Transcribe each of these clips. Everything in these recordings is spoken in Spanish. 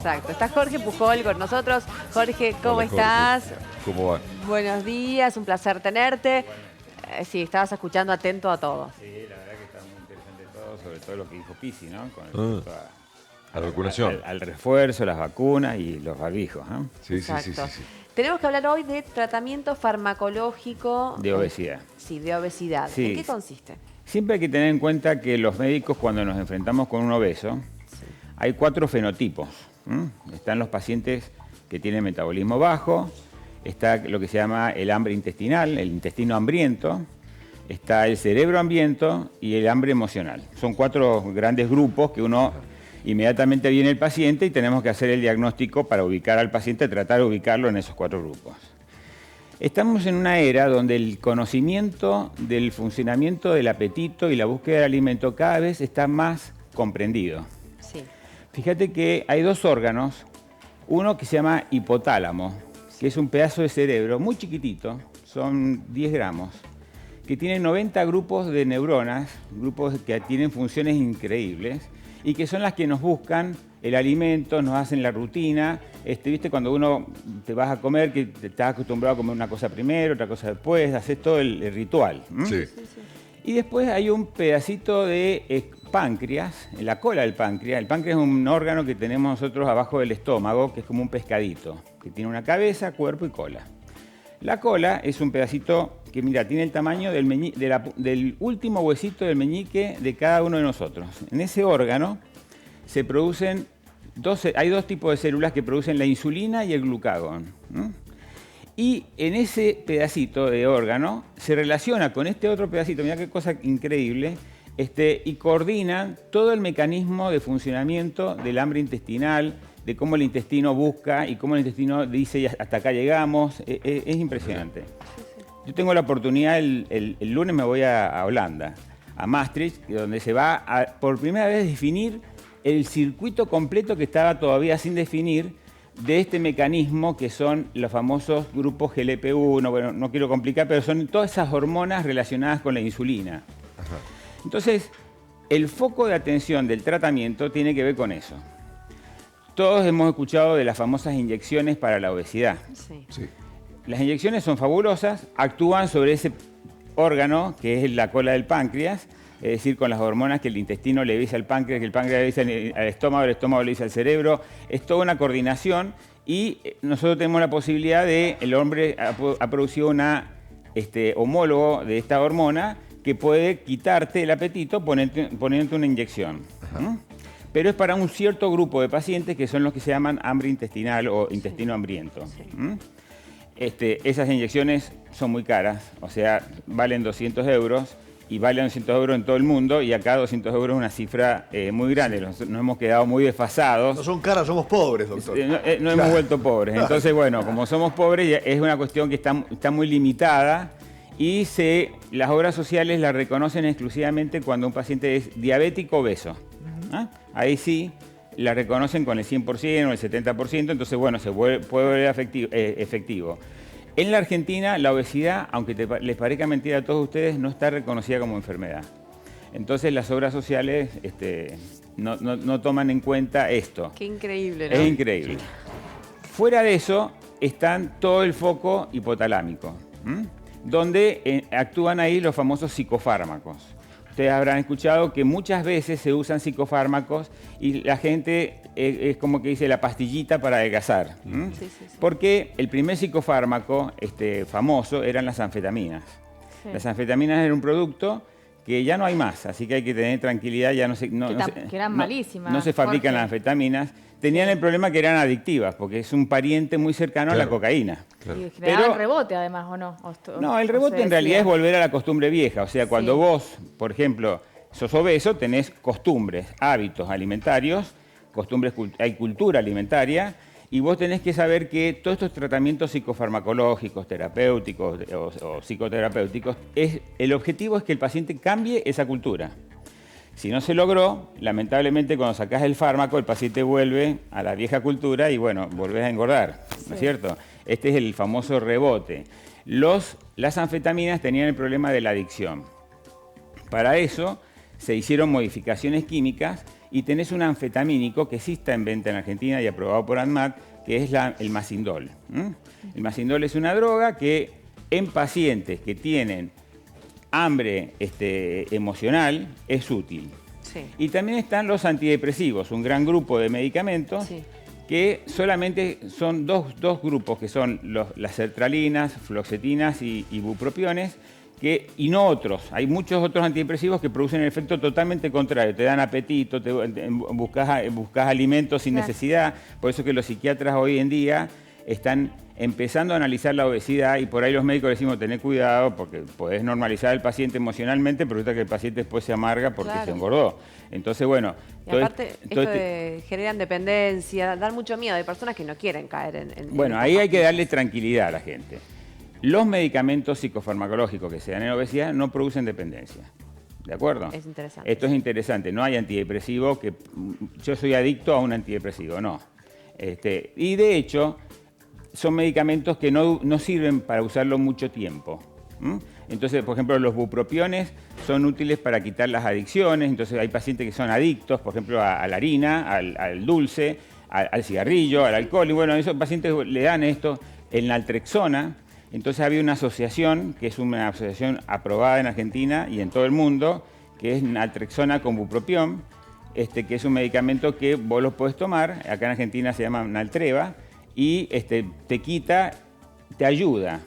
Exacto. Está Jorge Pujol con nosotros. Jorge, ¿cómo Hola, Jorge. estás? ¿Cómo va? Buenos días, un placer tenerte. Sí, estabas escuchando atento a todo. Sí, la verdad que está muy interesante todo, sobre todo lo que dijo Pisi, ¿no? Con respecto A la vacunación. al refuerzo, las vacunas y los barbijos, ¿no? Sí. Tenemos que hablar hoy de tratamiento farmacológico. De obesidad. Sí, de obesidad. Sí. ¿En qué consiste? Siempre hay que tener en cuenta que los médicos, cuando nos enfrentamos con un obeso, hay 4 fenotipos. Están los pacientes que tienen metabolismo bajo, está lo que se llama el hambre intestinal, el intestino hambriento, está el cerebro hambriento y el hambre emocional. Son 4 grandes grupos que uno inmediatamente viene el paciente y tenemos que hacer el diagnóstico para ubicar al paciente, tratar de ubicarlo en esos 4 grupos. Estamos en una era donde el conocimiento del funcionamiento del apetito y la búsqueda del alimento cada vez está más comprendido. Sí. Fíjate que hay 2 órganos, uno que se llama hipotálamo, que es un pedazo de cerebro muy chiquitito, son 10 gramos, que tiene 90 grupos de neuronas, grupos que tienen funciones increíbles y que son las que nos buscan el alimento, nos hacen la rutina. ¿Viste? Cuando uno te vas a comer, que te estás acostumbrado a comer una cosa primero, otra cosa después, haces todo el ritual. Sí. Y después hay un pedacito de páncreas, en la cola del páncreas. El páncreas es un órgano que tenemos nosotros abajo del estómago, que es como un pescadito, que tiene una cabeza, cuerpo y cola. La cola es un pedacito que, mira, tiene el tamaño del último huesito del meñique de cada uno de nosotros. En ese órgano se producen hay 2 tipos de células que producen la insulina y el glucagón. Y en ese pedacito de órgano se relaciona con este otro pedacito, mira qué cosa increíble, y coordinan todo el mecanismo de funcionamiento del hambre intestinal, de cómo el intestino busca y cómo el intestino dice hasta acá llegamos. Es impresionante. Yo tengo la oportunidad, el lunes me voy a Holanda, a Maastricht, donde se va por primera vez definir el circuito completo que estaba todavía sin definir de este mecanismo que son los famosos grupos GLP-1, bueno, no quiero complicar, pero son todas esas hormonas relacionadas con la insulina. Ajá. Entonces, el foco de atención del tratamiento tiene que ver con eso. Todos hemos escuchado de las famosas inyecciones para la obesidad. Sí. Las inyecciones son fabulosas, actúan sobre ese órgano que es la cola del páncreas, es decir, con las hormonas que el intestino le dice al páncreas, que el páncreas le dice al estómago, el estómago le dice al cerebro. Es toda una coordinación y nosotros tenemos la posibilidad de, el hombre ha producido una homólogo de esta hormona que puede quitarte el apetito poniéndote una inyección. Pero es para un cierto grupo de pacientes que son los que se llaman hambre intestinal o intestino hambriento. Esas inyecciones son muy caras, o sea, valen 200 euros. Y valen 200 euros en todo el mundo, y acá 200 euros es una cifra muy grande. Nos hemos quedado muy desfasados. No son caras, somos pobres, doctor. No hemos vuelto pobres. Entonces, bueno, como somos pobres, es una cuestión que está muy limitada y las obras sociales la reconocen exclusivamente cuando un paciente es diabético obeso. Ahí sí la reconocen con el 100% o el 70%, entonces, bueno, se puede volver efectivo. En la Argentina, la obesidad, aunque les parezca mentira a todos ustedes, no está reconocida como enfermedad. Entonces, las obras sociales no toman en cuenta esto. Qué increíble, ¿no? Es increíble. Fuera de eso, están todo el foco hipotalámico, donde actúan ahí los famosos psicofármacos. Ustedes habrán escuchado que muchas veces se usan psicofármacos y la gente es como que dice la pastillita para adelgazar. Sí. Porque el primer psicofármaco famoso eran las anfetaminas. Sí. Las anfetaminas eran un producto que ya no hay más, así que hay que tener tranquilidad, ya que eran malísimas. No se fabrican Jorge. las anfetaminas. Tenían el problema que eran adictivas, porque es un pariente muy cercano a la cocaína. Claro. Y generaban rebote además, ¿o no? No, el rebote en realidad es volver a la costumbre vieja. O sea, cuando vos, por ejemplo, sos obeso, tenés costumbres, hábitos alimentarios, hay cultura alimentaria, y vos tenés que saber que todos estos tratamientos psicofarmacológicos, terapéuticos o psicoterapéuticos, el objetivo es que el paciente cambie esa cultura. Si no se logró, lamentablemente cuando sacás el fármaco, el paciente vuelve a la vieja cultura y bueno, volvés a engordar, ¿no es cierto? Este es el famoso rebote. Las anfetaminas tenían el problema de la adicción. Para eso se hicieron modificaciones químicas y tenés un anfetamínico que sí está en venta en Argentina y aprobado por ANMAT, que es el Masindol. El Masindol es una droga que en pacientes que tienen hambre emocional es útil. Sí. Y también están los antidepresivos, un gran grupo de medicamentos Sí. que solamente son dos grupos, que son las sertralinas, fluoxetinas y bupropiones, y no otros. Hay muchos otros antidepresivos que producen el efecto totalmente contrario. Te dan apetito, buscas alimentos sin Claro. necesidad. Por eso que los psiquiatras hoy en día están empezando a analizar la obesidad y por ahí los médicos les decimos tener cuidado porque podés normalizar al paciente emocionalmente, pero resulta que el paciente después se amarga porque Claro. se engordó. Entonces, bueno... Y aparte, generan dependencia, dan mucho miedo. Hay personas que no quieren caer en Bueno, estas ahí hay que pastillas. darle tranquilidad a la gente. Los medicamentos psicofarmacológicos que se dan en obesidad no producen dependencia. ¿De acuerdo? Es interesante. Esto es interesante. No hay antidepresivo que... Yo soy adicto a un antidepresivo, no. Y de hecho, son medicamentos que no sirven para usarlo mucho tiempo. Entonces, por ejemplo, los bupropiones son útiles para quitar las adicciones. Entonces, hay pacientes que son adictos, por ejemplo, a la harina, al dulce, al cigarrillo, al alcohol. Y bueno, a esos pacientes le dan esto, el naltrexona. Entonces había una asociación, que es una asociación aprobada en Argentina y en todo el mundo, que es naltrexona con bupropión, que es un medicamento que vos lo podés tomar, acá en Argentina se llama Naltreva, y te quita, te ayuda.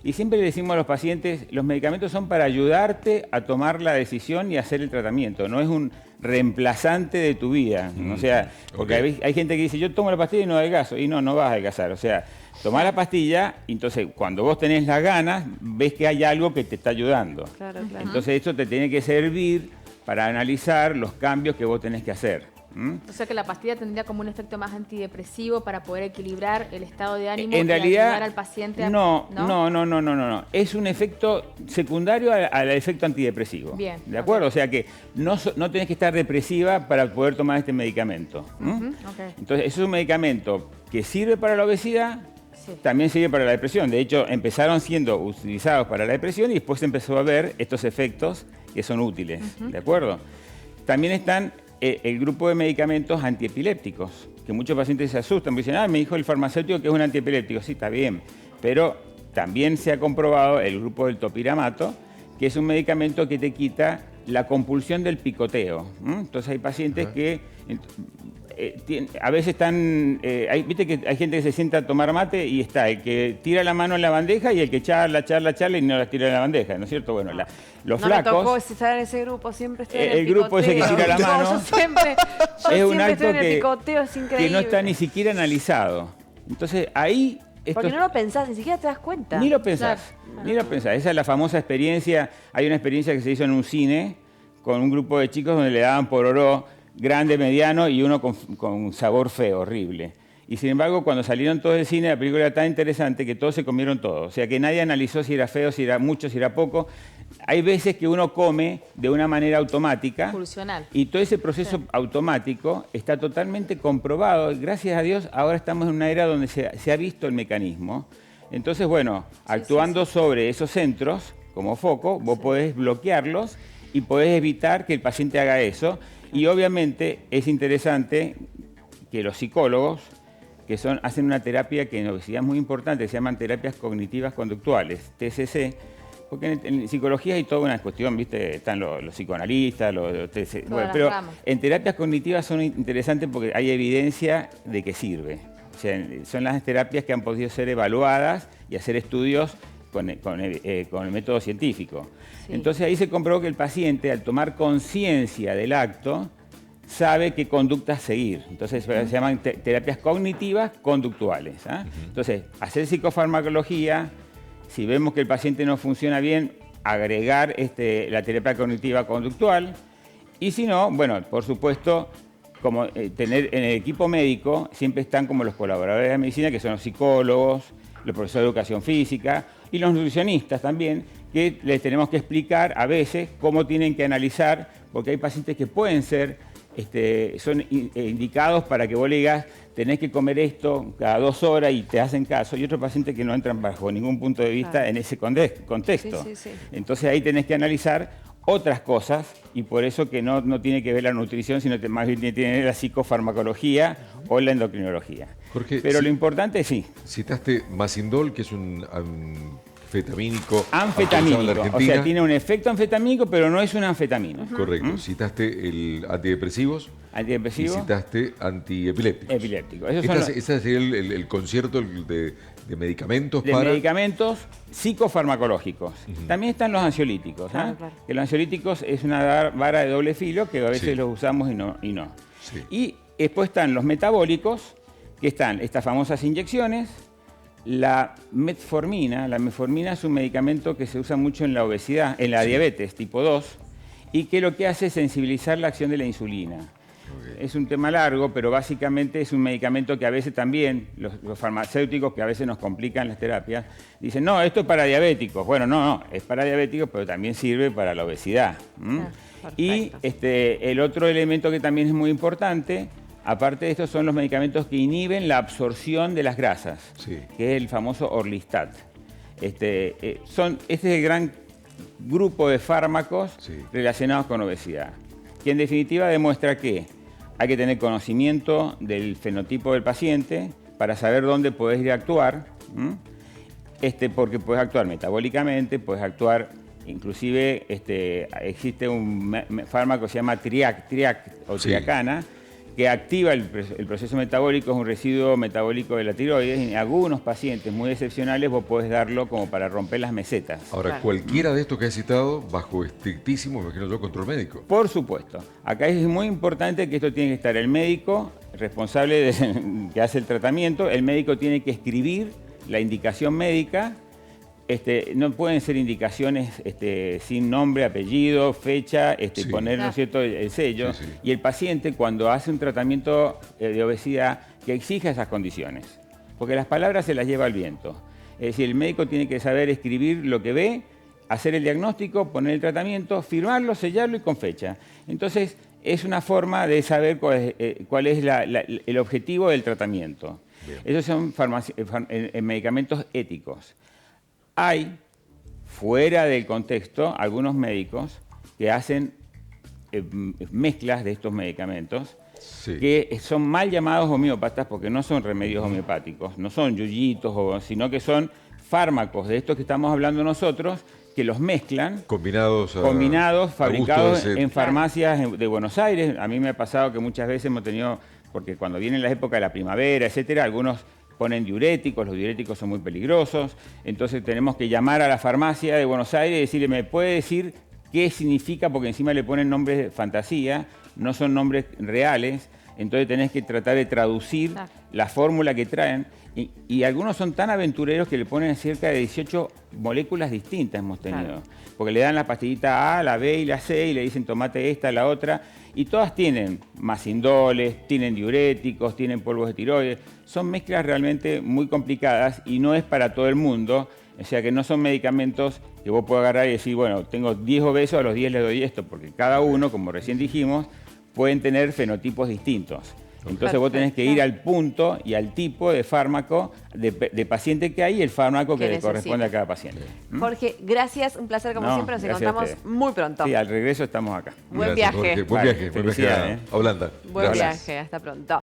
Y siempre le decimos a los pacientes, los medicamentos son para ayudarte a tomar la decisión y hacer el tratamiento, no es un reemplazante de tu vida. O sea, porque hay gente que dice, yo tomo la pastilla y no adelgazo, y no vas a adelgazar. O sea, tomás la pastilla y entonces cuando vos tenés las ganas, ves que hay algo que te está ayudando. Claro, claro. Entonces esto te tiene que servir para analizar los cambios que vos tenés que hacer. O sea que la pastilla tendría como un efecto más antidepresivo para poder equilibrar el estado de ánimo En y realidad, ayudar al paciente a... no. Es un efecto secundario al efecto antidepresivo. Bien, ¿De acuerdo? ok. O sea que no tenés que estar depresiva para poder tomar este medicamento. ok. Entonces, es un medicamento que sirve para la obesidad, Sí. también sirve para la depresión. De hecho, empezaron siendo utilizados para la depresión y después se empezó a ver estos efectos que son útiles. ¿De acuerdo? También están el grupo de medicamentos antiepilépticos, que muchos pacientes se asustan, porque dicen, me dijo el farmacéutico que es un antiepiléptico. Sí, está bien, pero también se ha comprobado el grupo del topiramato, que es un medicamento que te quita la compulsión del picoteo. Entonces hay pacientes que a veces están... viste que hay gente que se sienta a tomar mate y está el que tira la mano en la bandeja y el que charla y no la tira en la bandeja, ¿no es cierto? Bueno, los No flacos... me tocó estar en ese grupo, siempre estoy en el grupo ese que picoteo. tira la mano. No, yo siempre es un estoy acto en el picoteo, es increíble. que no está ni siquiera analizado. Entonces ahí... Porque no lo pensás, ni siquiera te das cuenta. Ni lo pensás, ni lo pensás. Esa es la famosa experiencia. Hay una experiencia que se hizo en un cine con un grupo de chicos donde le daban pororó grande, mediano y uno con sabor feo, horrible. Y sin embargo, cuando salieron todos del cine, la película era tan interesante que todos se comieron todo. O sea, que nadie analizó si era feo, si era mucho, si era poco. Hay veces que uno come de una manera automática. Pulsional. Y todo ese proceso automático está totalmente comprobado. Gracias a Dios, ahora estamos en una era donde se ha visto el mecanismo. Entonces, bueno, actuando sobre esos centros como foco, vos podés bloquearlos y podés evitar que el paciente haga eso. Y obviamente es interesante que los psicólogos, que hacen una terapia que en obesidad es muy importante, se llaman terapias cognitivas conductuales, TCC, porque en psicología hay toda una cuestión, ¿viste? Están los psicoanalistas, los TCC, Todas pero las ramas. en terapias cognitivas son interesantes porque hay evidencia de que sirve. O sea, son las terapias que han podido ser evaluadas y hacer estudios con el método científico. Sí. Entonces ahí se comprobó que el paciente, al tomar conciencia del acto, sabe qué conductas seguir. Entonces se llaman terapias cognitivas conductuales. Entonces, hacer psicofarmacología, si vemos que el paciente no funciona bien, agregar la terapia cognitiva conductual. Y si no, bueno, por supuesto, como tener en el equipo médico, siempre están como los colaboradores de medicina, que son los psicólogos, los profesores de educación física y los nutricionistas también, que les tenemos que explicar a veces cómo tienen que analizar, porque hay pacientes que pueden ser, son indicados para que vos le digas, tenés que comer esto cada 2 horas y te hacen caso, y otros pacientes que no entran bajo ningún punto de vista en ese contexto. Sí. Entonces ahí tenés que analizar otras cosas y por eso que no tiene que ver la nutrición, sino que más bien tiene que ver la psicofarmacología o la endocrinología. Jorge, Pero lo importante sí. Citaste Masindol, que es un anfetamínico. Anfetamínico, autorizado en la o Argentina. sea, tiene un efecto anfetamínico, pero no es una anfetamina. Correcto. Citaste el antidepresivos Antidepresivo, y citaste antiepilépticos. epiléptico. Esos son los- Ese sería el concierto de medicamentos de para... medicamentos psicofarmacológicos. También están los ansiolíticos. Claro, ¿ah? claro. Que los ansiolíticos es una vara de doble filo que a veces Sí. los usamos y no. Sí. Y después están los metabólicos, que están estas famosas inyecciones. La metformina es un medicamento que se usa mucho en la obesidad, en la diabetes tipo 2, y que lo que hace es sensibilizar la acción de la insulina. Es un tema largo, pero básicamente es un medicamento que a veces también los farmacéuticos, que a veces nos complican las terapias, dicen, no, esto es para diabéticos. Bueno, no, es para diabéticos, pero también sirve para la obesidad. Y perfecto. el otro elemento que también es muy importante, aparte de esto, son los medicamentos que inhiben la absorción de las grasas, Sí. que es el famoso Orlistat. Este es el gran grupo de fármacos Sí. relacionados con obesidad, que en definitiva demuestra que hay que tener conocimiento del fenotipo del paciente para saber dónde podés ir a actuar, porque puedes actuar metabólicamente, puedes actuar, inclusive existe un fármaco que se llama Triac o Sí. Triacana, que activa el proceso metabólico, es un residuo metabólico de la tiroides, y en algunos pacientes muy excepcionales vos podés darlo como para romper las mesetas. Ahora, Claro. cualquiera de estos que has citado, bajo estrictísimo, me imagino yo, control médico. Por supuesto. Acá es muy importante que esto tiene que estar el médico responsable que hace el tratamiento. El médico tiene que escribir la indicación médica. No pueden ser indicaciones sin nombre, apellido, fecha, Sí. poner, ¿no es cierto?, el sello. Sí, sí. Y el paciente, cuando hace un tratamiento de obesidad, que exija esas condiciones. Porque las palabras se las lleva el viento. Es decir, el médico tiene que saber escribir lo que ve, hacer el diagnóstico, poner el tratamiento, firmarlo, sellarlo y con fecha. Entonces, es una forma de saber cuál es el objetivo del tratamiento. Bien. Esos son medicamentos éticos. Hay, fuera del contexto, algunos médicos que hacen mezclas de estos medicamentos Sí. que son mal llamados homeópatas porque no son remedios homeopáticos, no son yuyitos, sino que son fármacos de estos que estamos hablando nosotros, que los mezclan, Combinados, fabricados de ese- en farmacias de Buenos Aires. A mí me ha pasado que muchas veces hemos tenido, porque cuando vienen las épocas de la primavera, etcétera, algunos ponen diuréticos, los diuréticos son muy peligrosos, entonces tenemos que llamar a la farmacia de Buenos Aires y decirle, ¿me puede decir qué significa? Porque encima le ponen nombres de fantasía, no son nombres reales, entonces tenés que tratar de traducir Claro. la fórmula que traen, y algunos son tan aventureros que le ponen cerca de 18 moléculas distintas hemos tenido, Claro. porque le dan la pastillita A, la B y la C y le dicen tomate esta, la otra, y todas tienen masindoles, tienen diuréticos, tienen polvos de tiroides, son mezclas realmente muy complicadas y no es para todo el mundo, o sea que no son medicamentos que vos podés agarrar y decir, bueno, tengo 10 obesos, a los 10 les doy esto, porque cada uno, como recién dijimos, pueden tener fenotipos distintos. Entonces vos tenés que ir al punto y al tipo de fármaco, de paciente que hay y el fármaco que Que le necesita. corresponde a cada paciente. Jorge, gracias, un placer como No, siempre, nos gracias a encontramos ustedes. muy pronto. Sí, al regreso estamos acá. Buen Gracias, viaje. Jorge. Buen Vale, viaje a felicidades, Holanda. Buen Gracias. viaje, hasta pronto.